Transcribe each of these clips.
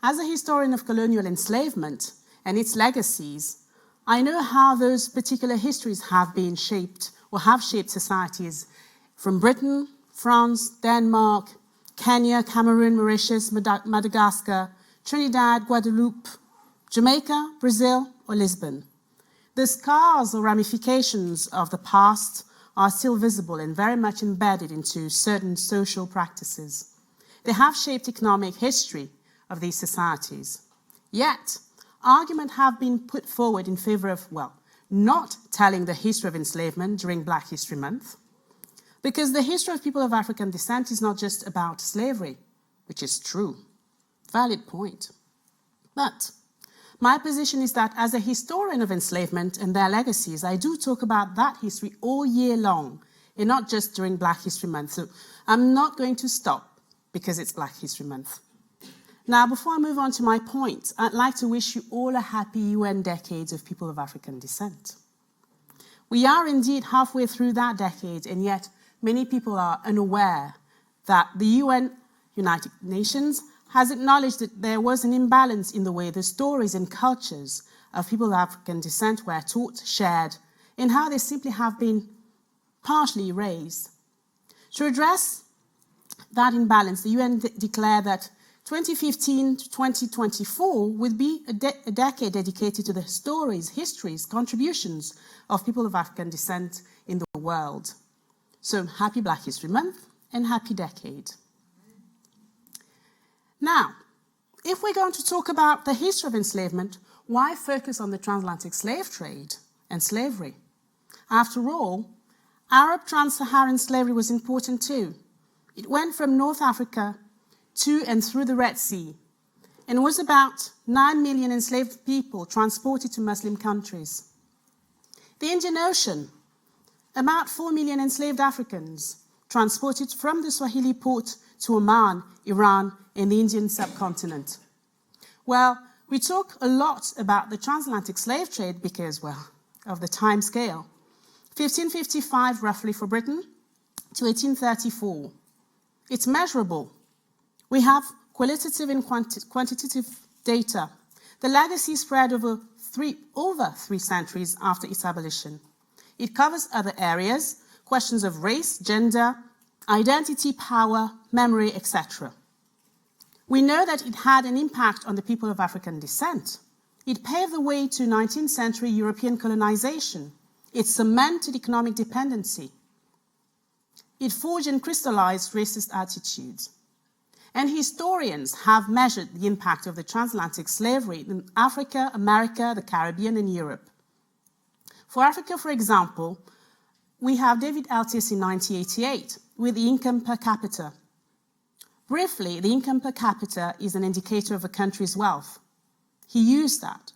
As a historian of colonial enslavement and its legacies, I know how those particular histories have been shaped or have shaped societies from Britain, France, Denmark, Kenya, Cameroon, Mauritius, Madagascar, Trinidad, Guadeloupe, Jamaica, Brazil, or Lisbon. The scars or ramifications of the past are still visible and very much embedded into certain social practices. They have shaped economic history of these societies. Yet, arguments have been put forward in favor of, not telling the history of enslavement during Black History Month, because the history of people of African descent is not just about slavery, which is true, valid point. But my position is that as a historian of enslavement and their legacies, I do talk about that history all year long, and not just during Black History Month. So I'm not going to stop because it's Black History Month. Now, before I move on to my point, I'd like to wish you all a happy UN Decade of People of African Descent. We are indeed halfway through that decade, and yet many people are unaware that the United Nations has acknowledged that there was an imbalance in the way the stories and cultures of people of African descent were taught, shared, and how they simply have been partially erased. To address that imbalance, the UN declared that 2015 to 2024 would be a decade dedicated to the stories, histories, contributions of people of African descent in the world. So happy Black History Month and happy decade. Now, if we're going to talk about the history of enslavement, why focus on the transatlantic slave trade and slavery? After all, Arab trans-Saharan slavery was important too. It went from North Africa to and through the Red Sea, and was about 9 million enslaved people transported to Muslim countries. The Indian Ocean, about 4 million enslaved Africans transported from the Swahili port to Oman, Iran, and the Indian subcontinent. Well, we talk a lot about the transatlantic slave trade because, of the time scale. 1555 roughly for Britain to 1834. It's measurable. We have qualitative and quantitative data. The legacy spread over three centuries after its abolition. It covers other areas, questions of race, gender, identity, power, memory, etc. We know that it had an impact on the people of African descent. It paved the way to 19th century European colonization. It cemented economic dependency. It forged and crystallized racist attitudes. And historians have measured the impact of the transatlantic slavery in Africa, America, the Caribbean, and Europe. For Africa, for example, we have David Altius in 1988 with the income per capita. Briefly, the income per capita is an indicator of a country's wealth. He used that.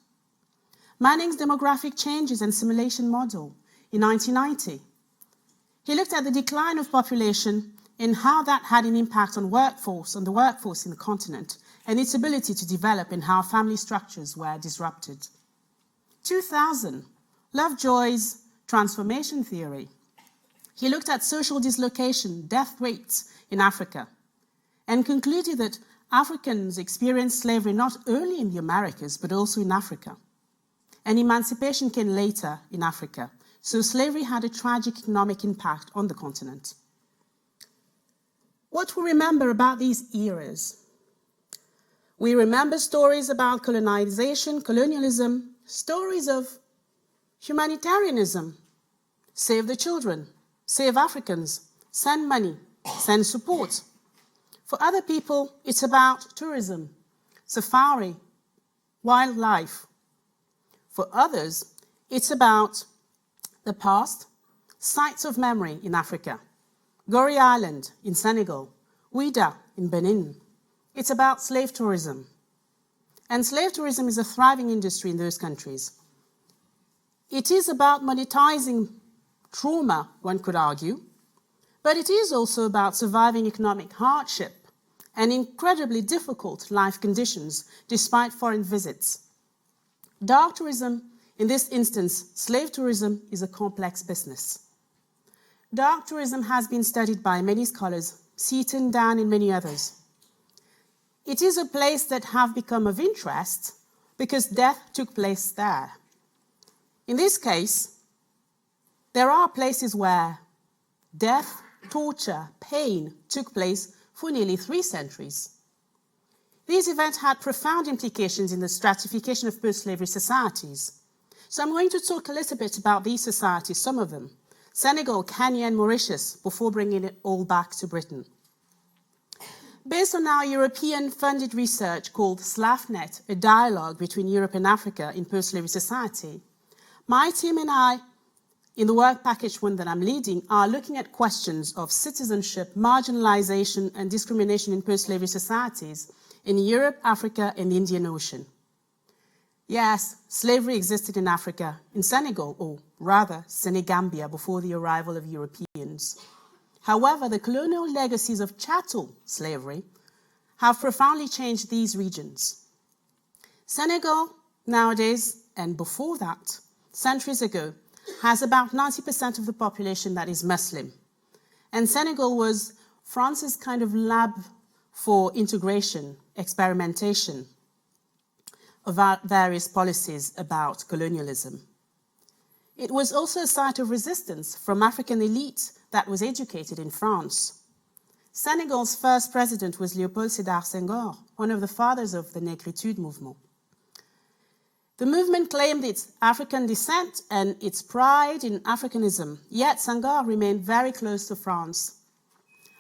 Manning's demographic changes and simulation model in 1990. He looked at the decline of population and how that had an impact on the workforce in the continent and its ability to develop and how family structures were disrupted. 2000, Lovejoy's transformation theory. He looked at social dislocation, death rates in Africa, and concluded that Africans experienced slavery not only in the Americas, but also in Africa. And emancipation came later in Africa, so slavery had a tragic economic impact on the continent. What we remember about these eras? We remember stories about colonization, colonialism, stories of humanitarianism, save the children, save Africans, send money, send support. For other people, it's about tourism, safari, wildlife. For others, it's about the past, sites of memory in Africa. Gorée Island in Senegal, Ouida in Benin. It's about slave tourism. And slave tourism is a thriving industry in those countries. It is about monetizing trauma, one could argue, but it is also about surviving economic hardship and incredibly difficult life conditions despite foreign visits. Dark tourism, in this instance, slave tourism, is a complex business. Dark tourism has been studied by many scholars, Seaton, Dan, and many others. It is a place that have become of interest because death took place there. In this case, there are places where death, torture, pain took place for nearly 3 centuries. These events had profound implications in the stratification of post-slavery societies. So I'm going to talk a little bit about these societies, some of them: Senegal, Kenya, and Mauritius, before bringing it all back to Britain. Based on our European-funded research called SLAFNet, a dialogue between Europe and Africa in post-slavery society, my team and I, in the work package one that I'm leading, are looking at questions of citizenship, marginalization, and discrimination in post-slavery societies in Europe, Africa, and the Indian Ocean. Yes, slavery existed in Africa, in Senegal, or rather Senegambia, before the arrival of Europeans. However, the colonial legacies of chattel slavery have profoundly changed these regions. Senegal nowadays, and before that, centuries ago, has about 90% of the population that is Muslim. And Senegal was France's kind of lab for integration, experimentation of various policies about colonialism. It was also a site of resistance from African elite that was educated in France. Senegal's first president was Léopold Sédar Senghor, one of the fathers of the Negritude movement. The movement claimed its African descent and its pride in Africanism, yet Senghor remained very close to France.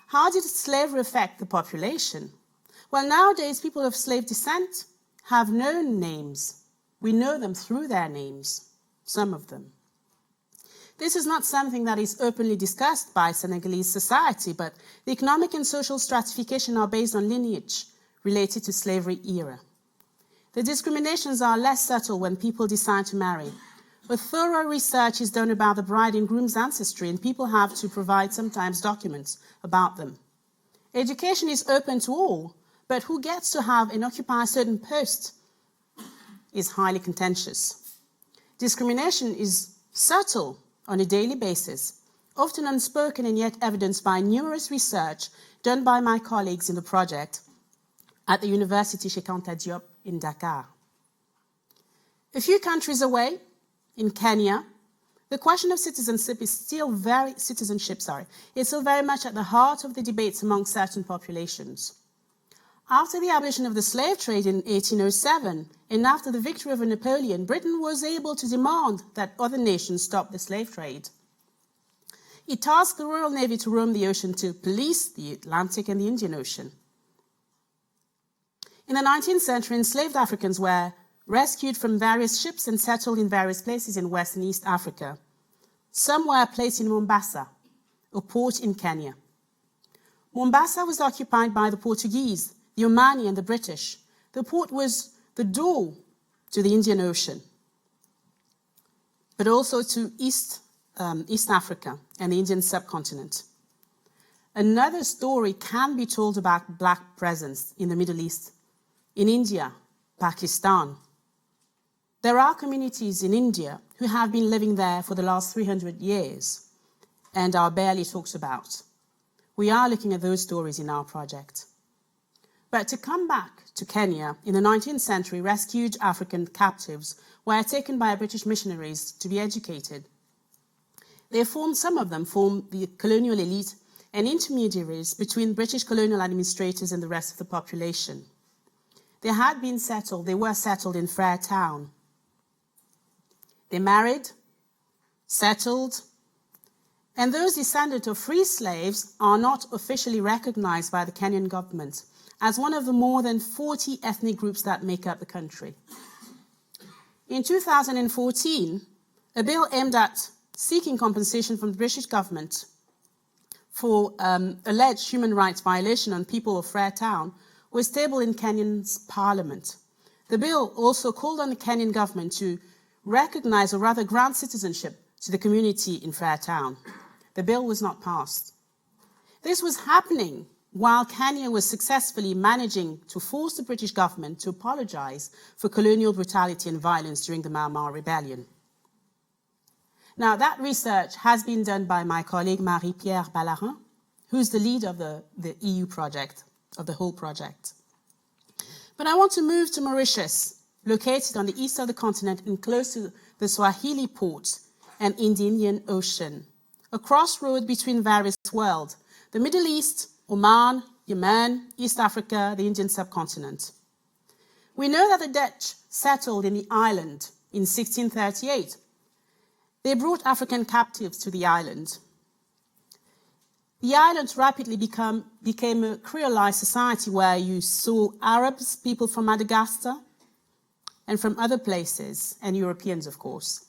How did slavery affect the population? Well, nowadays, people of slave descent have known names. We know them through their names, some of them. This is not something that is openly discussed by Senegalese society, but the economic and social stratification are based on lineage related to slavery era. The discriminations are less subtle when people decide to marry. A thorough research is done about the bride and groom's ancestry, and people have to provide sometimes documents about them. Education is open to all, but who gets to have and occupy a certain post is highly contentious. Discrimination is subtle on a daily basis, often unspoken and yet evidenced by numerous research done by my colleagues in the project at the University Cheikh Anta Diop in Dakar. A few countries away, in Kenya, the question of citizenship is still very much at the heart of the debates among certain populations. After the abolition of the slave trade in 1807, and after the victory over Napoleon, Britain was able to demand that other nations stop the slave trade. It tasked the Royal Navy to roam the ocean to police the Atlantic and the Indian Ocean. In the 19th century, enslaved Africans were rescued from various ships and settled in various places in West and East Africa. Some were placed in Mombasa, a port in Kenya. Mombasa was occupied by the Portuguese, the Omani, and the British. The port was the door to the Indian Ocean, but also to East Africa and the Indian subcontinent. Another story can be told about Black presence in the Middle East, in India, Pakistan. There are communities in India who have been living there for the last 300 years and are barely talked about. We are looking at those stories in our project. But to come back to Kenya, in the 19th century, rescued African captives were taken by British missionaries to be educated. Some of them formed the colonial elite and intermediaries between British colonial administrators and the rest of the population. They were settled in Freetown. They married, settled, and those descendants of free slaves are not officially recognized by the Kenyan government as one of the more than 40 ethnic groups that make up the country. In 2014, a bill aimed at seeking compensation from the British government for alleged human rights violation on people of Freetown was tabled in Kenyan's parliament. The bill also called on the Kenyan government to recognize or rather grant citizenship to the community in Freetown. The bill was not passed. This was happening while Kenya was successfully managing to force the British government to apologize for colonial brutality and violence during the Mau Mau Rebellion. Now, that research has been done by my colleague Marie-Pierre Ballarin, who's the lead of the EU project, of the whole project. But I want to move to Mauritius, located on the east of the continent and close to the Swahili port and Indian Ocean, a crossroad between various worlds, the Middle East, Oman, Yemen, East Africa, the Indian subcontinent. We know that the Dutch settled in the island in 1638. They brought African captives to the island. The island rapidly became a creolized society where you saw Arabs, people from Madagascar, and from other places, and Europeans, of course.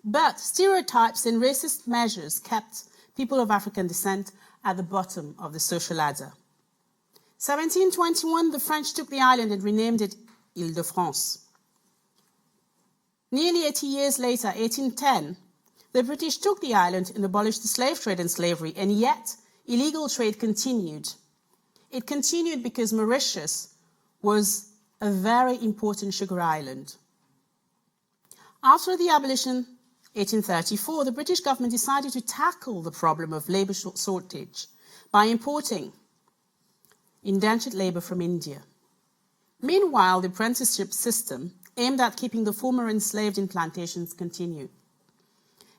But stereotypes and racist measures kept people of African descent at the bottom of the social ladder. 1721, the French took the island and renamed it Île-de-France. Nearly 80 years later, 1810, the British took the island and abolished the slave trade and slavery, and yet illegal trade continued. It continued because Mauritius was a very important sugar island. After the abolition, 1834, the British government decided to tackle the problem of labour shortage by importing indentured labour from India. Meanwhile, the apprenticeship system aimed at keeping the former enslaved in plantations continued.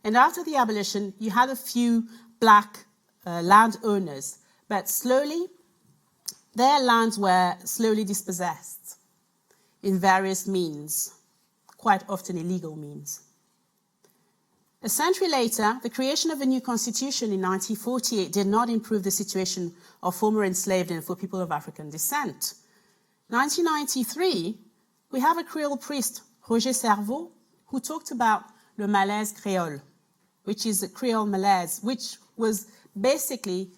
And after the abolition, you had a few black landowners, but slowly, their lands were slowly dispossessed in various means, quite often illegal means. A century later, the creation of a new constitution in 1948 did not improve the situation of former enslaved and for people of African descent. 1993, we have a Creole priest, Roger Cerveau, who talked about le malaise créole, which is a Creole malaise, which was basically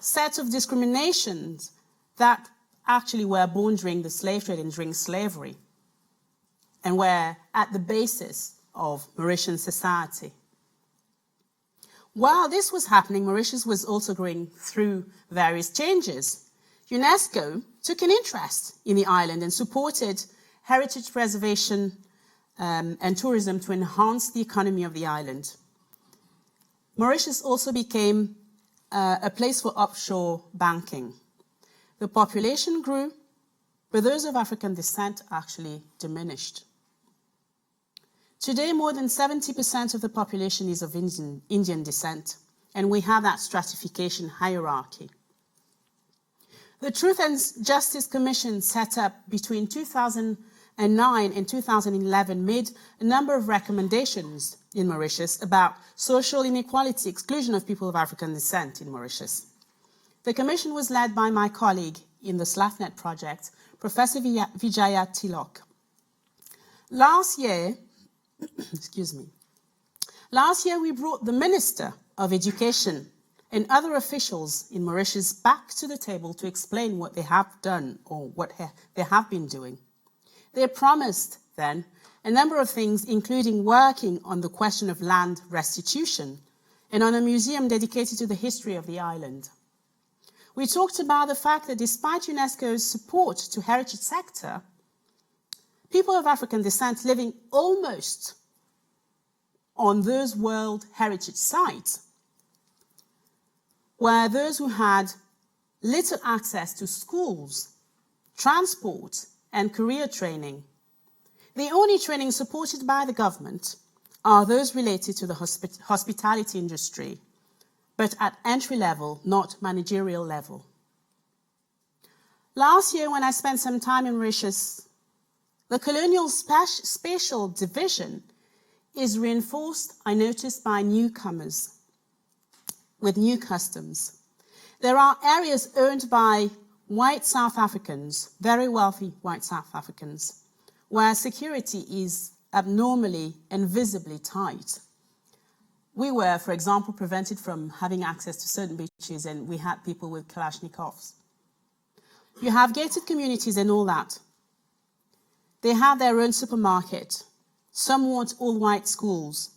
sets of discriminations that actually were born during the slave trade and during slavery, and were at the basis of Mauritian society. While this was happening, Mauritius was also going through various changes. UNESCO took an interest in the island and supported heritage preservation and tourism to enhance the economy of the island. Mauritius also became a place for offshore banking. The population grew, but those of African descent actually diminished. Today, more than 70% of the population is of Indian descent, and we have that stratification hierarchy. The Truth and Justice Commission, set up between 2009 and 2011, made a number of recommendations in Mauritius about social inequality, exclusion of people of African descent in Mauritius. The commission was led by my colleague in the SLAFNet project, Professor Vijaya Tilok. Last year, we brought the Minister of Education and other officials in Mauritius back to the table to explain what they have done or what they have been doing. They promised then a number of things, including working on the question of land restitution and on a museum dedicated to the history of the island. We talked about the fact that despite UNESCO's support to heritage sector, people of African descent living almost on those World Heritage sites were those who had little access to schools, transport, and career training. The only training supported by the government are those related to the hospitality industry, but at entry level, not managerial level. Last year, when I spent some time in Mauritius, the colonial spatial division is reinforced, I noticed, by newcomers with new customs. There are areas owned by white South Africans, very wealthy white South Africans, where security is abnormally and visibly tight. We were, for example, prevented from having access to certain beaches, and we had people with Kalashnikovs. You have gated communities and all that. They have their own supermarket. Some want all-white schools.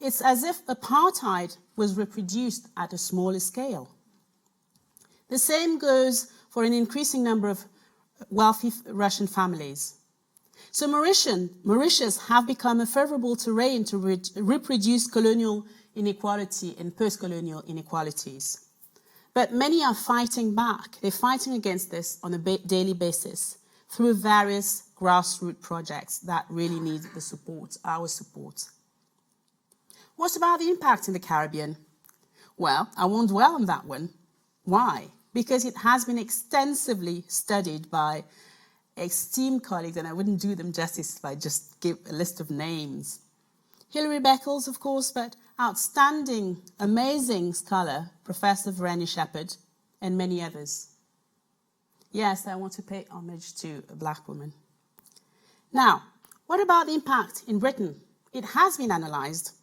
It's as if apartheid was reproduced at a smaller scale. The same goes for an increasing number of wealthy Russian families. So Mauritius have become a favorable terrain to reproduce colonial inequality and post-colonial inequalities. But many are fighting back. They're fighting against this on a daily basis through various grassroots projects that really need the support, our support. What about the impact in the Caribbean? Well, I won't dwell on that one. Why? Because it has been extensively studied by esteemed colleagues, and I wouldn't do them justice if I just give a list of names. Hilary Beckles, of course, but outstanding, amazing scholar, Professor Verena Shepherd, and many others. Yes, I want to pay homage to a Black woman. Now, what about the impact in Britain? It has been analysed.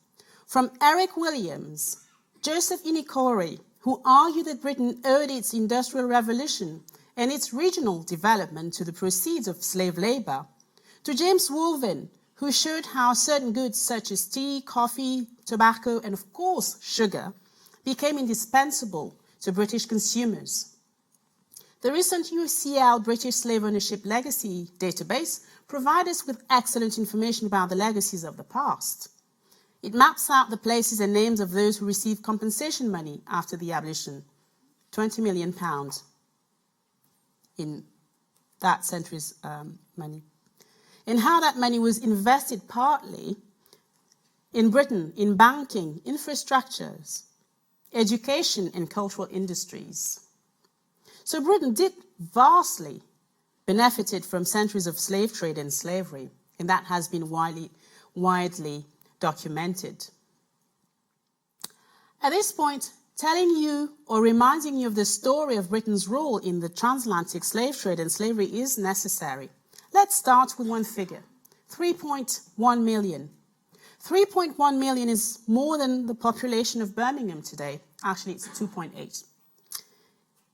From Eric Williams, Joseph Inequality, who argued that Britain owed its industrial revolution and its regional development to the proceeds of slave labour, to James Woolvin, who showed how certain goods such as tea, coffee, tobacco, and of course sugar became indispensable to British consumers. The recent UCL British Slave Ownership Legacy Database provides us with excellent information about the legacies of the past. It maps out the places and names of those who received compensation money after the abolition, £20 million in that century's money, and how that money was invested partly in Britain in banking, infrastructures, education, and cultural industries. So Britain did vastly benefited from centuries of slave trade and slavery, and that has been widely documented. At this point, telling you or reminding you of the story of Britain's role in the transatlantic slave trade and slavery is necessary. Let's start with one figure, 3.1 million. 3.1 million is more than the population of Birmingham today. Actually, it's 2.8.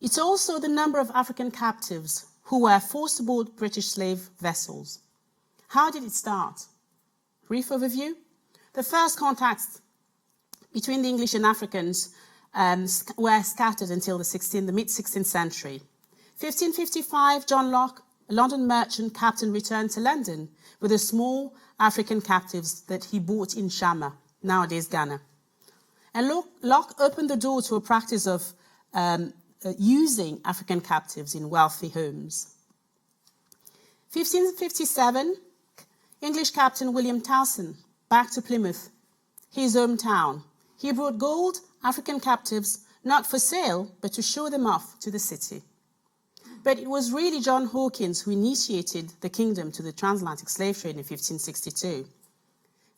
It's also the number of African captives who were forced aboard British slave vessels. How did it start? Brief overview. The first contacts between the English and Africans were scattered until the mid-16th century. 1555, John Locke, a London merchant captain, returned to London with the small African captives that he bought in Shama, nowadays Ghana. And Locke opened the door to a practice of using African captives in wealthy homes. 1557, English captain William Towson, back to Plymouth, his hometown. He brought gold, African captives, not for sale, but to show them off to the city. But it was really John Hawkins who initiated the kingdom to the transatlantic slave trade in 1562.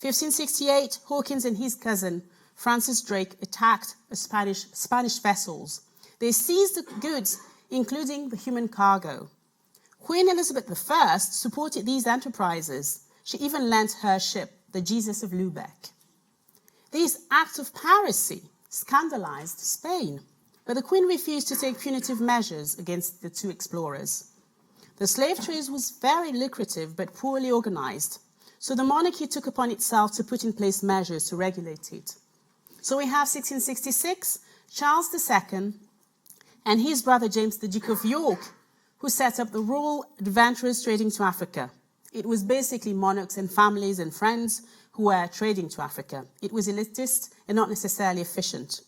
1568, Hawkins and his cousin, Francis Drake, attacked Spanish vessels. They seized the goods, including the human cargo. Queen Elizabeth I supported these enterprises. She even lent her ship, the Jesus of Lubeck. These acts of piracy scandalized Spain, but the Queen refused to take punitive measures against the two explorers. The slave trade was very lucrative but poorly organized, so the monarchy took upon itself to put in place measures to regulate it. So we have 1666, Charles II and his brother James, the Duke of York, who set up the Royal Adventurers Trading to Africa. It was basically monarchs and families and friends who were trading to Africa. It was elitist and not necessarily efficient.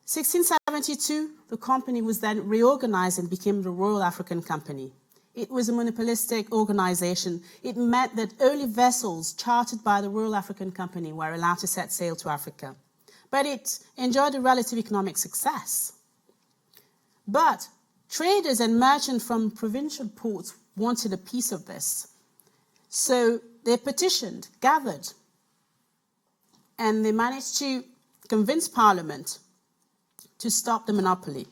1672, the company was then reorganized and became the Royal African Company. It was a monopolistic organization. It meant that only vessels chartered by the Royal African Company were allowed to set sail to Africa. But it enjoyed a relative economic success. But traders and merchants from provincial ports wanted a piece of this. So they petitioned, gathered, and they managed to convince Parliament to stop the monopoly.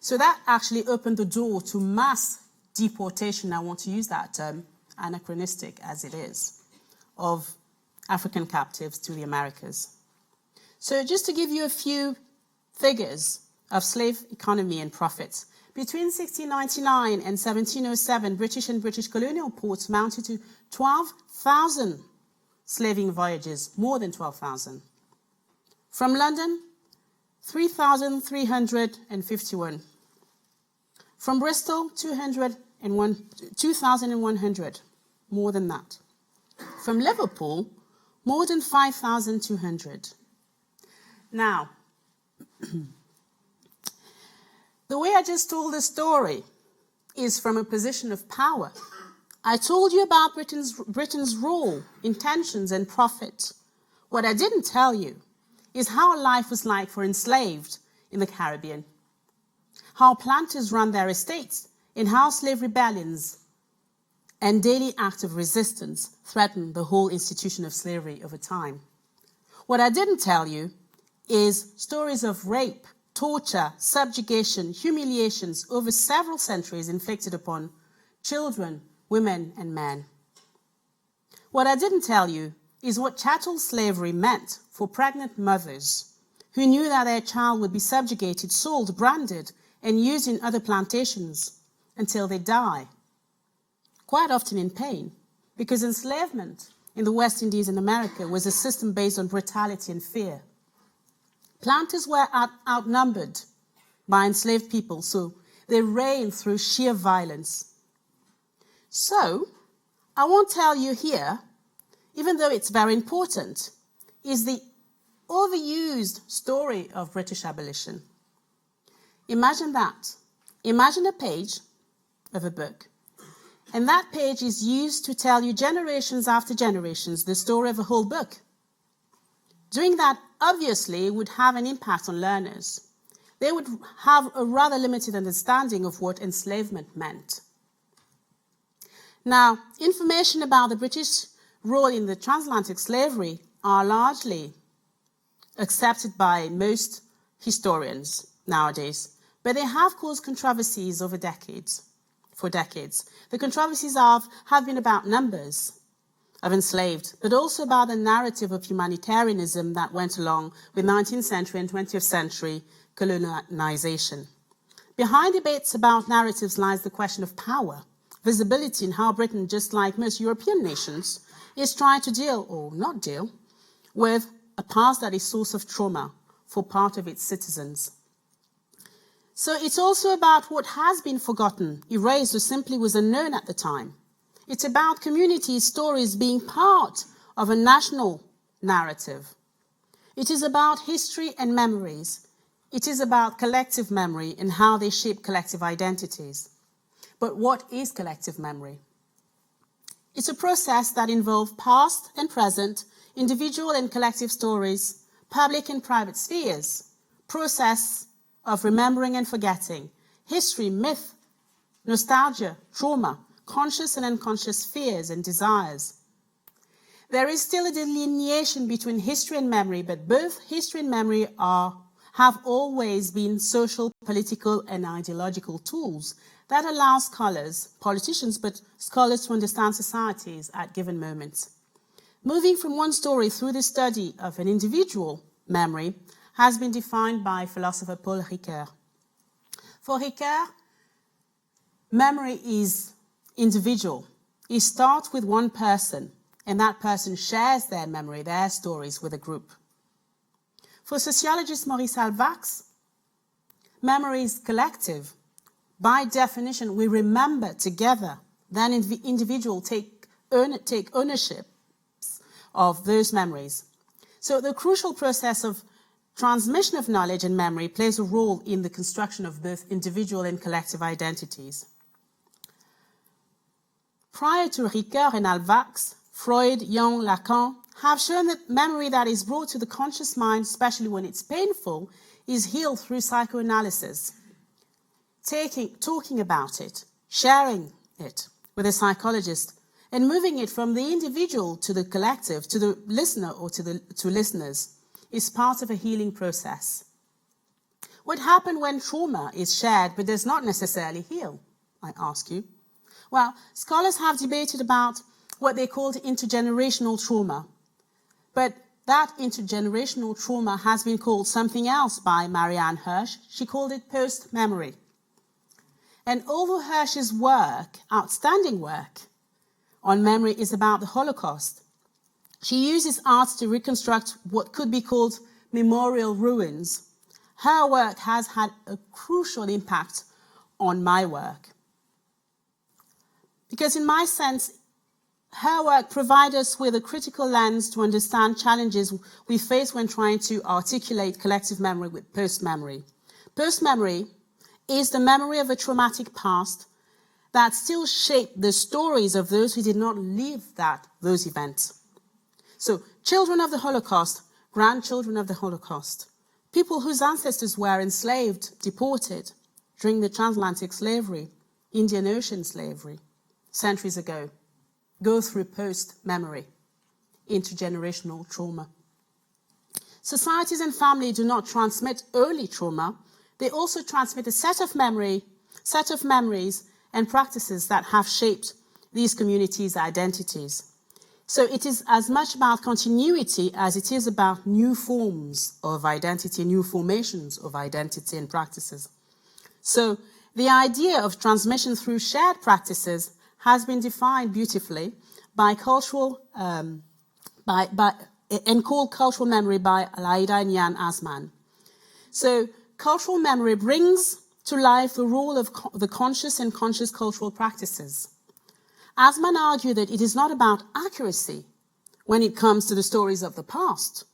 So that actually opened the door to mass deportation, I want to use that term, anachronistic as it is, of African captives to the Americas. So just to give you a few figures of slave economy and profits, between 1699 and 1707, British and British colonial ports mounted to 12,000 slaving voyages, more than 12,000. From London, 3,351. From Bristol, 2,100, more than that. From Liverpool, more than 5,200. Now, The way I just told the story is from a position of power. I told you about Britain's role, intentions, and profit. What I didn't tell you is how life was like for enslaved in the Caribbean, how planters run their estates, and how slave rebellions and daily acts of resistance threaten the whole institution of slavery over time. What I didn't tell you is stories of rape, torture, subjugation, humiliations over several centuries inflicted upon children, women, and men. What I didn't tell you is what chattel slavery meant for pregnant mothers who knew that their child would be subjugated, sold, branded, and used in other plantations until they die, quite often in pain, because enslavement in the West Indies and America was a system based on brutality and fear. Planters were outnumbered by enslaved people, so they reigned through sheer violence. So, I won't tell you here, even though it's very important, is the overused story of British abolition. Imagine that. Imagine a page of a book, and that page is used to tell you generations after generations the story of a whole book. Doing that obviously would have an impact on learners. They would have a rather limited understanding of what enslavement meant. Now, information about the British role in the transatlantic slavery are largely accepted by most historians nowadays, but they have caused controversies over for decades. The controversies have been about numbers of enslaved, but also about the narrative of humanitarianism that went along with 19th century and 20th century colonization. Behind debates about narratives lies the question of power, visibility, and how Britain, just like most European nations, is trying to deal, or not deal, with a past that is source of trauma for part of its citizens. So it's also about what has been forgotten, erased, or simply was unknown at the time. It's about community stories being part of a national narrative. It is about history and memories. It is about collective memory and how they shape collective identities. But what is collective memory? It's a process that involves past and present, individual and collective stories, public and private spheres, process of remembering and forgetting, history, myth, nostalgia, trauma, conscious and unconscious fears and desires. There is still a delineation between history and memory, but both history and memory have always been social, political, and ideological tools that allow scholars, politicians, but scholars to understand societies at given moments. Moving from one story through the study of an individual memory has been defined by philosopher Paul Ricoeur. For Ricoeur, memory is individual. It starts with one person, and that person shares their memory, their stories with a group. For sociologist Maurice Halbwachs, memory is collective. By definition, we remember together, then individuals take ownership of those memories. So the crucial process of transmission of knowledge and memory plays a role in the construction of both individual and collective identities. Prior to Ricoeur and Halbwachs, Freud, Jung, Lacan have shown that memory that is brought to the conscious mind, especially when it's painful, is healed through psychoanalysis. Talking about it, sharing it with a psychologist, and moving it from the individual to the collective, to the listener or to listeners, is part of a healing process. What happens when trauma is shared but does not necessarily heal, I ask you? Well, scholars have debated about what they call intergenerational trauma, but that intergenerational trauma has been called something else by Marianne Hirsch. She called it post-memory. And although Hirsch's work, outstanding work, on memory is about the Holocaust, she uses art to reconstruct what could be called memorial ruins. Her work has had a crucial impact on my work. Because in my sense, her work provides us with a critical lens to understand challenges we face when trying to articulate collective memory with post-memory. Post-memory is the memory of a traumatic past that still shape the stories of those who did not live those events. So, children of the Holocaust, grandchildren of the Holocaust, people whose ancestors were enslaved, deported during the transatlantic slavery, Indian Ocean slavery, centuries ago, go through post-memory, intergenerational trauma. Societies and families do not transmit only trauma, they also transmit a set of memories and practices that have shaped these communities' identities. So it is as much about continuity as it is about new forms of identity, new formations of identity and practices. So the idea of transmission through shared practices has been defined beautifully by cultural, and called cultural memory by Laida and Jan Asman. So cultural memory brings to life the role of the conscious and conscious cultural practices. Asman argued that it is not about accuracy when it comes to the stories of the past.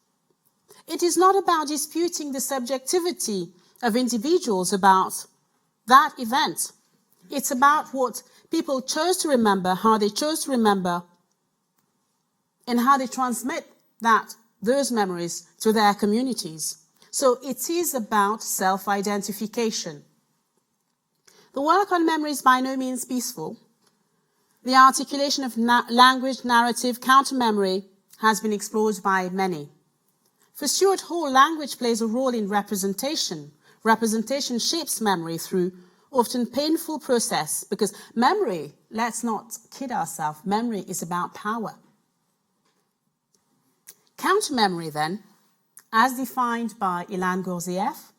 It is not about disputing the subjectivity of individuals about that event. It's about what people chose to remember, how they chose to remember, and how they transmit those memories to their communities. So it is about self-identification. The work on memory is by no means peaceful. The articulation of language, narrative, counter-memory has been explored by many. For Stuart Hall, language plays a role in representation. Representation shapes memory through often painful process, because memory, let's not kid ourselves, memory is about power. Counter-memory, then, as defined by Ilan Gurdjieff,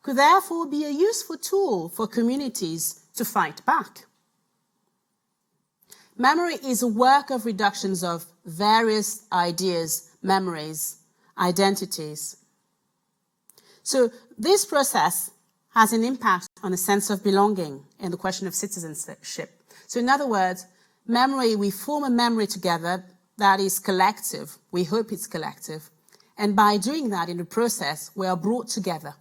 could therefore be a useful tool for communities to fight back. Memory is a work of reductions of various ideas, memories, identities. So this process has an impact on a sense of belonging and the question of citizenship. So in other words, memory, we form a memory together that is collective. We hope it's collective. And by doing that in the process, we are brought together.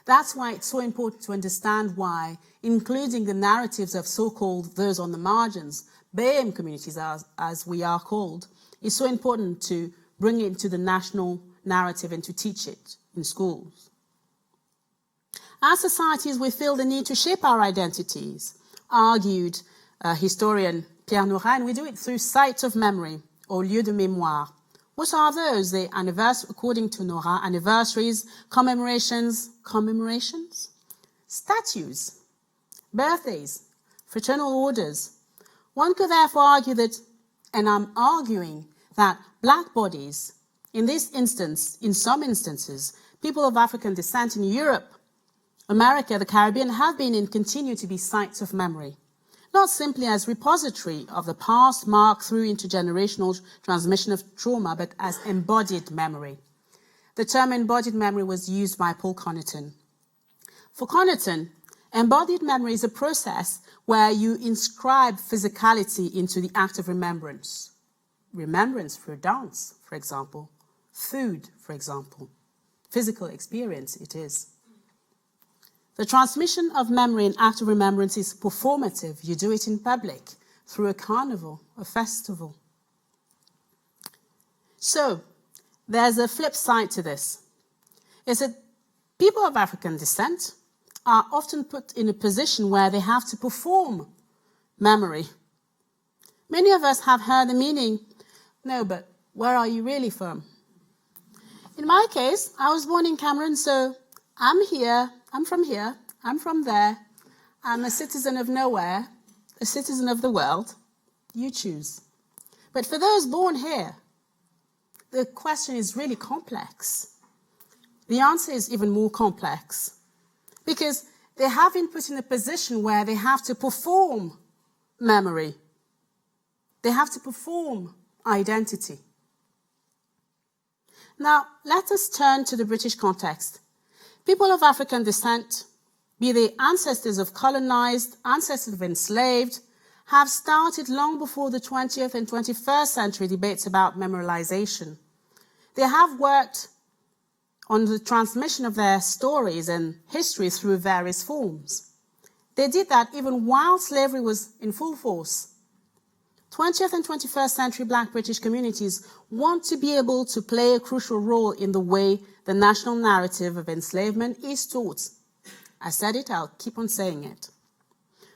That's why it's so important to understand why including the narratives of so-called those on the margins, BAME communities as we are called, is so important to bring it into the national narrative and to teach it in schools. As societies, we feel the need to shape our identities, argued historian Pierre Nora, and we do it through sites of memory, or lieux de mémoire. What are those? The according to Nora, anniversaries, commemorations, statues, birthdays, fraternal orders. One could therefore argue that, and I'm arguing, that black bodies, in this instance, in some instances, people of African descent in Europe, America, the Caribbean, have been and continue to be sites of memory, not simply as repository of the past marked through intergenerational transmission of trauma, but as embodied memory. The term embodied memory was used by Paul Connaughton. For Connaughton, embodied memory is a process where you inscribe physicality into the act of remembrance. Remembrance through dance, for example. Food, for example. Physical experience, it is. The transmission of memory and act of remembrance is performative. You do it in public, through a carnival, a festival. So, there's a flip side to this. Is that people of African descent are often put in a position where they have to perform memory. Many of us have heard the meaning, no, but where are you really from? In my case, I was born in Cameroon, so I'm from here, I'm from there, I'm a citizen of nowhere, a citizen of the world. You choose. But for those born here, the question is really complex. The answer is even more complex because they have been put in a position where they have to perform memory. They have to perform identity. Now, let us turn to the British context. People of African descent, be they ancestors of colonized, ancestors of enslaved, have started long before the 20th and 21st century debates about memorialization. They have worked on the transmission of their stories and history through various forms. They did that even while slavery was in full force. 20th and 21st century Black British communities want to be able to play a crucial role in the way the national narrative of enslavement is taught. I said it, I'll keep on saying it.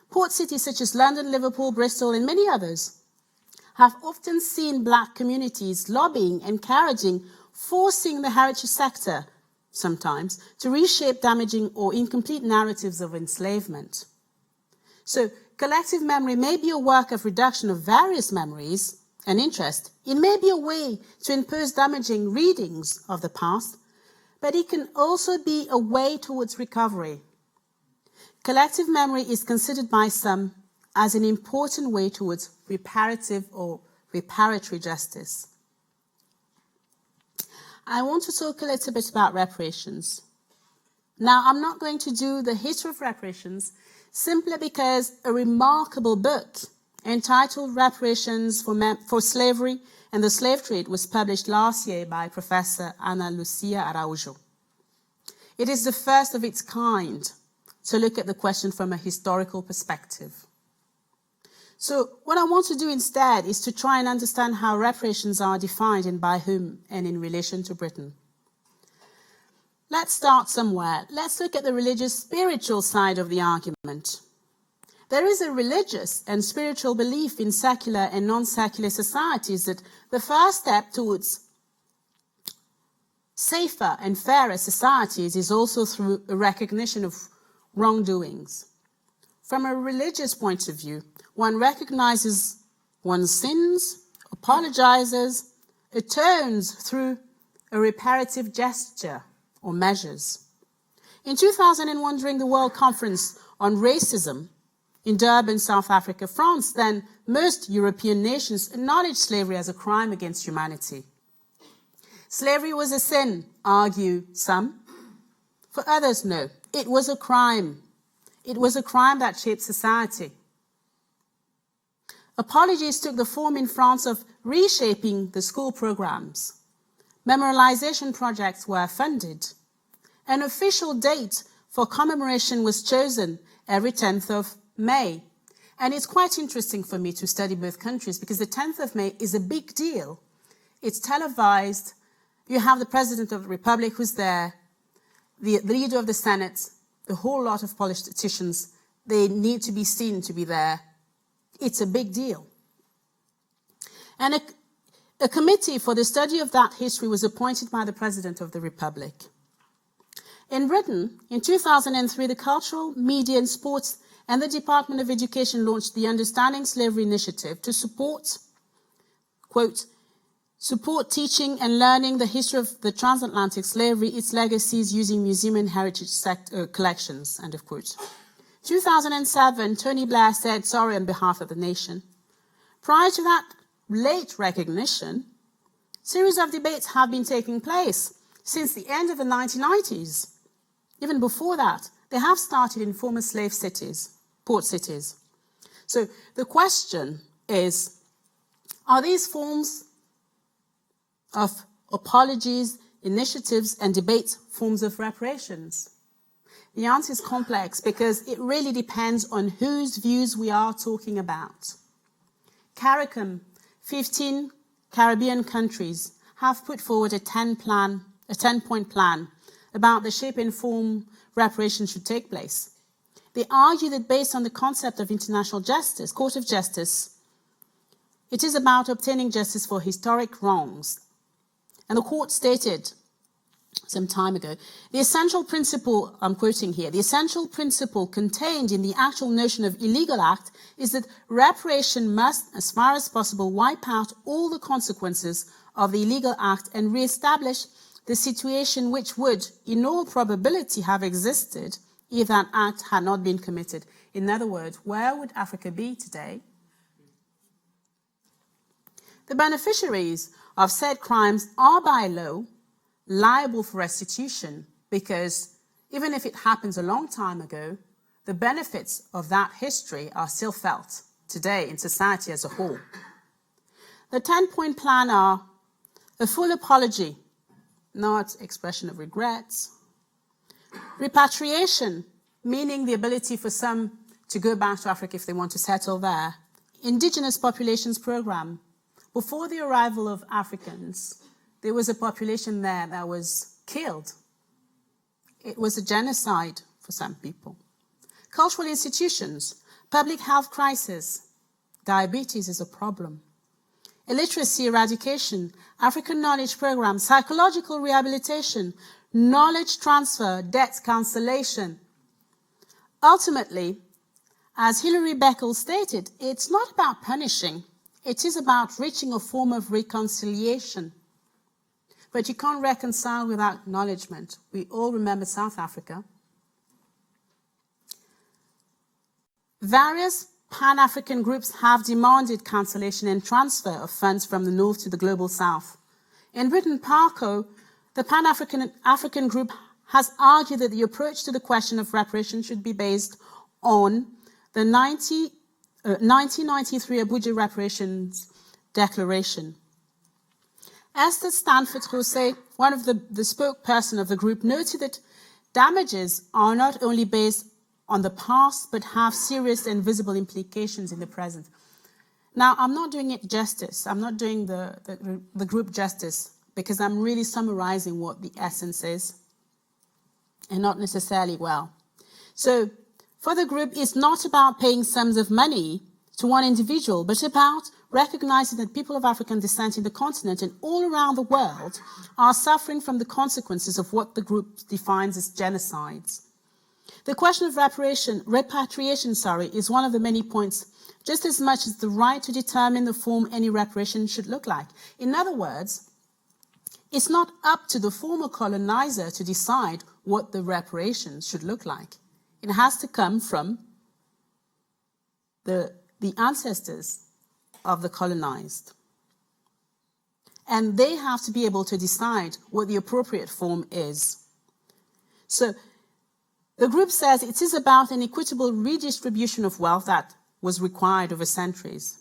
Port cities such as London, Liverpool, Bristol, and many others have often seen Black communities lobbying, encouraging, forcing the heritage sector, sometimes, to reshape damaging or incomplete narratives of enslavement. So, collective memory may be a work of reduction of various memories and interest. It may be a way to impose damaging readings of the past, but it can also be a way towards recovery. Collective memory is considered by some as an important way towards reparative or reparatory justice. I want to talk a little bit about reparations. Now, I'm not going to do the history of reparations simply because a remarkable book entitled Reparations for Slavery and the Slave Trade was published last year by Professor Ana Lucia Araujo. It is the first of its kind to look at the question from a historical perspective. So what I want to do instead is to try and understand how reparations are defined and by whom and in relation to Britain. Let's start somewhere. Let's look at the religious spiritual side of the argument. There is a religious and spiritual belief in secular and non-secular societies that the first step towards safer and fairer societies is also through a recognition of wrongdoings. From a religious point of view, one recognizes one's sins, apologizes, atones through a reparative gesture or measures. In 2001, during the World Conference on Racism in Durban, South Africa, France, then most European nations acknowledged slavery as a crime against humanity. Slavery was a sin, argue some. For others, no. It was a crime. It was a crime that shaped society. Apologies took the form in France of reshaping the school programs. Memorialization projects were funded. An official date for commemoration was chosen every 10th of May. And it's quite interesting for me to study both countries because the 10th of May is a big deal. It's televised. You have the President of the Republic who's there, the leader of the Senate, the whole lot of politicians. They need to be seen to be there. It's a big deal. And a committee for the study of that history was appointed by the President of the Republic. In Britain, in 2003, the Cultural, Media and Sports and the Department of Education launched the Understanding Slavery Initiative to support, quote, support teaching and learning the history of the transatlantic slavery, its legacies using museum and heritage collections, end of quote. 2007, Tony Blair said sorry on behalf of the nation. Prior to that late recognition, series of debates have been taking place since the end of the 1990s. Even before that, they have started in former slave cities, port cities. So the question is, are these forms of apologies, initiatives, and debates forms of reparations? The answer is complex because it really depends on whose views we are talking about. CARICOM, 15 Caribbean countries, have put forward a 10-point plan about the shape and form reparations should take place. They argue that based on the concept of international justice, Court of Justice, it is about obtaining justice for historic wrongs. And the court stated some time ago, the essential principle, I'm quoting here, the essential principle contained in the actual notion of illegal act is that reparation must, as far as possible, wipe out all the consequences of the illegal act and re-establish the situation which would, in all probability, have existed if that act had not been committed. In other words, where would Africa be today? The beneficiaries of said crimes are by law liable for restitution because even if it happens a long time ago, the benefits of that history are still felt today in society as a whole. The 10-point plan are a full apology not expression of regrets. Repatriation, meaning the ability for some to go back to Africa if they want to settle there. Indigenous populations program. Before the arrival of Africans, there was a population there that was killed. It was a genocide for some people. Cultural institutions, public health crisis, diabetes is a problem. Illiteracy eradication, African knowledge program, psychological rehabilitation, knowledge transfer, debt cancellation. Ultimately, as Hilary Beckel stated, it's not about punishing, it is about reaching a form of reconciliation. But you can't reconcile without acknowledgement. We all remember South Africa. Various Pan-African groups have demanded cancellation and transfer of funds from the North to the Global South. In Britain, PARCO, the Pan-African group, has argued that the approach to the question of reparations should be based on the 1993 Abuja Reparations Declaration. Esther Stanford-Jose, one of the spokesperson of the group, noted that damages are not only based on the past, but have serious and visible implications in the present. Now, I'm not doing it justice. I'm not doing the group justice, because I'm really summarizing what the essence is, and not necessarily well. So, for the group, it's not about paying sums of money to one individual, but about recognizing that people of African descent in the continent and all around the world are suffering from the consequences of what the group defines as genocides. The question of repatriation, is one of the many points, just as much as the right to determine the form any reparation should look like. In other words, it's not up to the former colonizer to decide what the reparations should look like. It has to come from the ancestors of the colonized. And they have to be able to decide what the appropriate form is. So the group says it is about an equitable redistribution of wealth that was required over centuries.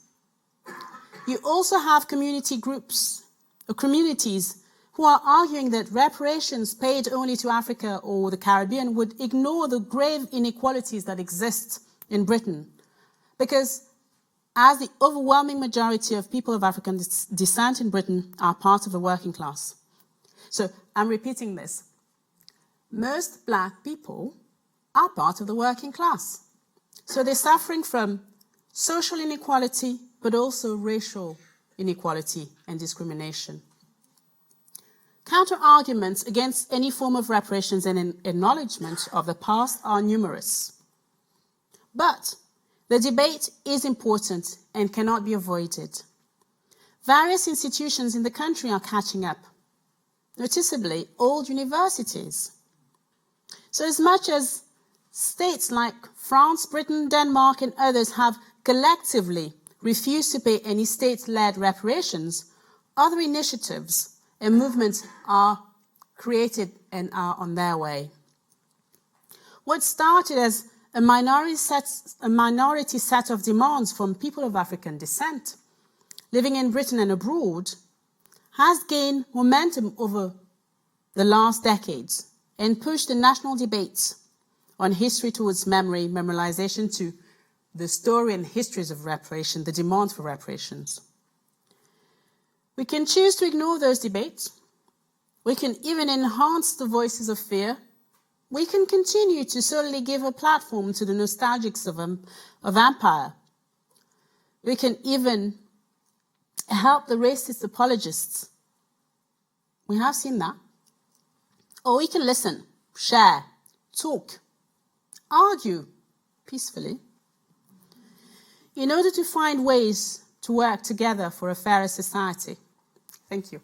You also have community groups, or communities, who are arguing that reparations paid only to Africa or the Caribbean would ignore the grave inequalities that exist in Britain. Because as the overwhelming majority of people of African descent in Britain are part of the working class. So I'm repeating this. Most black people are part of the working class. So they're suffering from social inequality, but also racial inequality and discrimination. Counter-arguments against any form of reparations and acknowledgement of the past are numerous. But the debate is important and cannot be avoided. Various institutions in the country are catching up, noticeably old universities. So as much as states like France, Britain, Denmark, and others have collectively refused to pay any state-led reparations, other initiatives and movements are created and are on their way. What started as a minority set of demands from people of African descent living in Britain and abroad has gained momentum over the last decades and pushed the national debates on history towards memory, memorialization to the story and histories of reparation, the demand for reparations. We can choose to ignore those debates. We can even enhance the voices of fear. We can continue to solely give a platform to the nostalgics of empire. We can even help the racist apologists. We have seen that. Or we can listen, share, talk, argue peacefully in order to find ways to work together for a fairer society. Thank you.